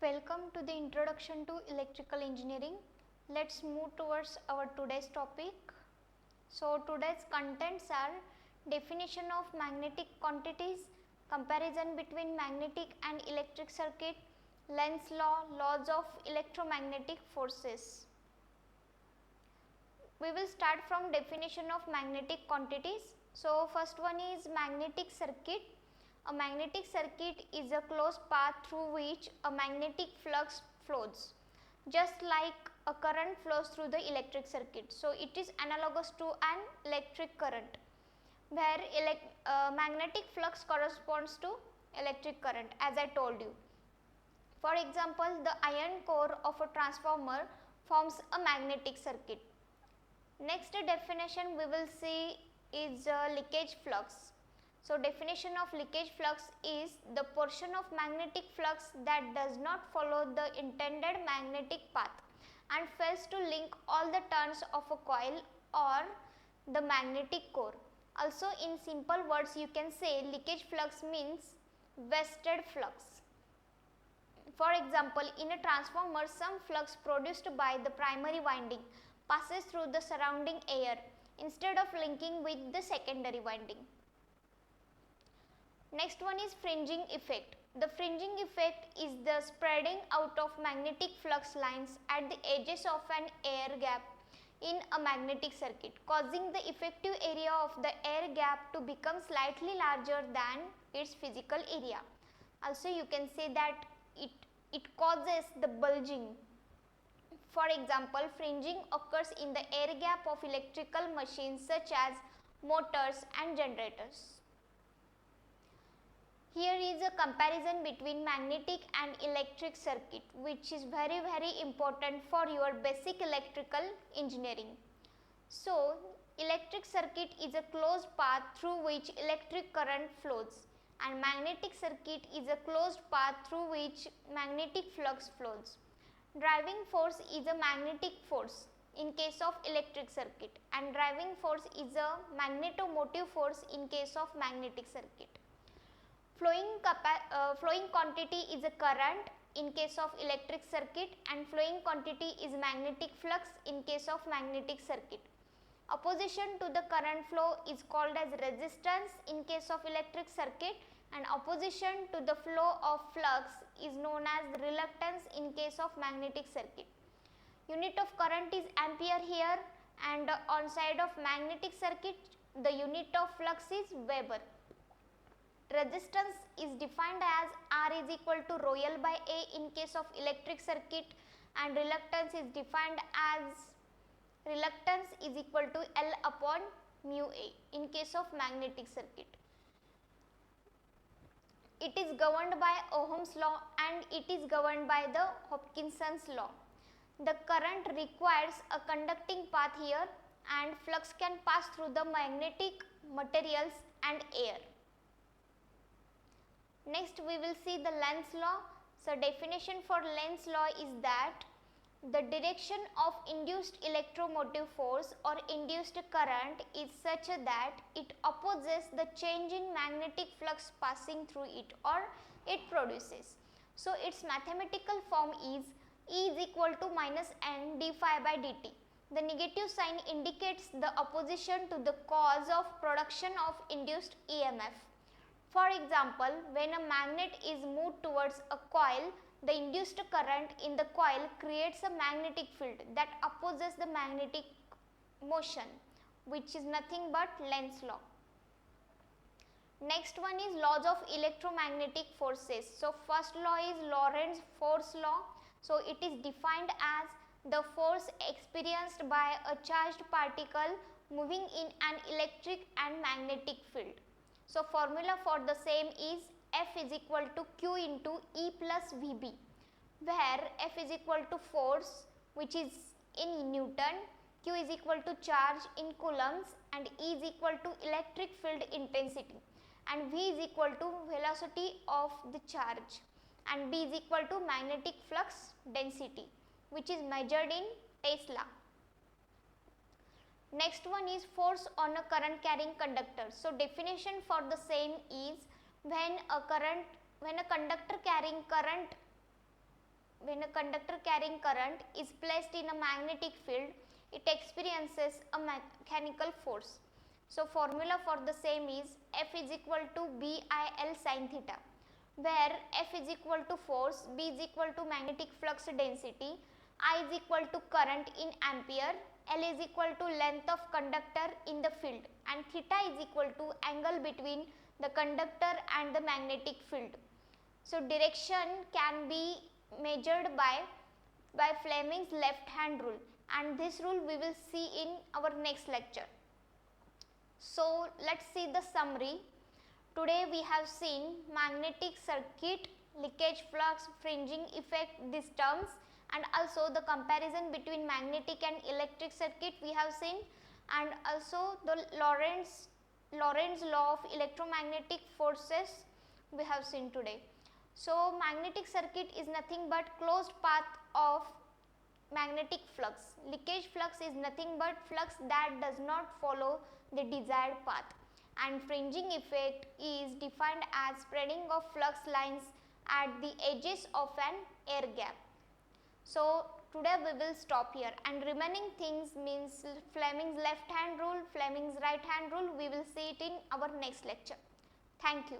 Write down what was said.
Welcome to the introduction to electrical engineering. Let's move towards our today's topic. So today's contents are definition of magnetic quantities, comparison between magnetic and electric circuit, Lenz's law, laws of electromagnetic forces. We will start from definition of magnetic quantities. So first one is magnetic circuit. A magnetic circuit is a closed path through which a magnetic flux flows, just like a current flows through the electric circuit. So it is analogous to an electric current, where magnetic flux corresponds to electric current, as I told you. For example, the iron core of a transformer forms a magnetic circuit. Next definition we will see is leakage flux. So definition of leakage flux is the portion of magnetic flux that does not follow the intended magnetic path and fails to link all the turns of a coil or the magnetic core. Also, in simple words, you can say leakage flux means wasted flux. For example, in a transformer, some flux produced by the primary winding passes through the surrounding air instead of linking with the secondary winding. Next one is fringing effect. The fringing effect is the spreading out of magnetic flux lines at the edges of an air gap in a magnetic circuit, causing the effective area of the air gap to become slightly larger than its physical area. Also, you can say that it causes the bulging. For example, fringing occurs in the air gap of electrical machines such as motors and generators. Here is a comparison between magnetic and electric circuit, which is very important for your basic electrical engineering. So, electric circuit is a closed path through which electric current flows, and magnetic circuit is a closed path through which magnetic flux flows. Driving force is a magnetic force in case of electric circuit, and driving force is a magnetomotive force in case of magnetic circuit. Flowing quantity is a current in case of electric circuit, and flowing quantity is magnetic flux in case of magnetic circuit. Opposition to the current flow is called as resistance in case of electric circuit, and opposition to the flow of flux is known as reluctance in case of magnetic circuit. Unit of current is ampere here, and on side of magnetic circuit the unit of flux is Weber. Resistance is defined as R is equal to rho L by A in case of electric circuit, and reluctance is defined as reluctance is equal to L upon mu A in case of magnetic circuit. It is governed by Ohm's law and it is governed by the Hopkinson's law. The current requires a conducting path here, and flux can pass through the magnetic materials and air. Next we will see the Lenz's law. So definition for Lenz's law is that the direction of induced electromotive force or induced current is such that it opposes the change in magnetic flux passing through it or it produces. So its mathematical form is E is equal to minus n d phi by dt. The negative sign indicates the opposition to the cause of production of induced EMF. For example, when a magnet is moved towards a coil, the induced current in the coil creates a magnetic field that opposes the magnetic motion, which is nothing but Lenz's law. Next one is laws of electromagnetic forces. So first law is Lorentz force law. So it is defined as the force experienced by a charged particle moving in an electric and magnetic field. So formula for the same is F is equal to Q into E plus Vb, where F is equal to force, which is in Newton, Q is equal to charge in coulombs, and E is equal to electric field intensity, and V is equal to velocity of the charge, and B is equal to magnetic flux density, which is measured in Tesla. Next one is force on a current carrying conductor. So definition for the same is when a conductor carrying current when a conductor carrying current is placed in a magnetic field, it experiences a mechanical force. So formula for the same is F is equal to BIL sin theta, where F is equal to force, B is equal to magnetic flux density, I is equal to current in ampere, L is equal to length of conductor in the field, and theta is equal to angle between the conductor and the magnetic field. So direction can be measured by Fleming's left hand rule, and this rule we will see in our next lecture. So let's see the summary. Today we have seen magnetic circuit, leakage flux, fringing effect, these terms, and also the comparison between magnetic and electric circuit we have seen, and also the Lorentz law of electromagnetic forces we have seen today. So magnetic circuit is nothing but closed path of magnetic flux. Leakage flux is nothing but flux that does not follow the desired path, and fringing effect is defined as spreading of flux lines at the edges of an air gap. So today we will stop here, and remaining things means Fleming's left hand rule, Fleming's right hand rule, we will see it in our next lecture. Thank you.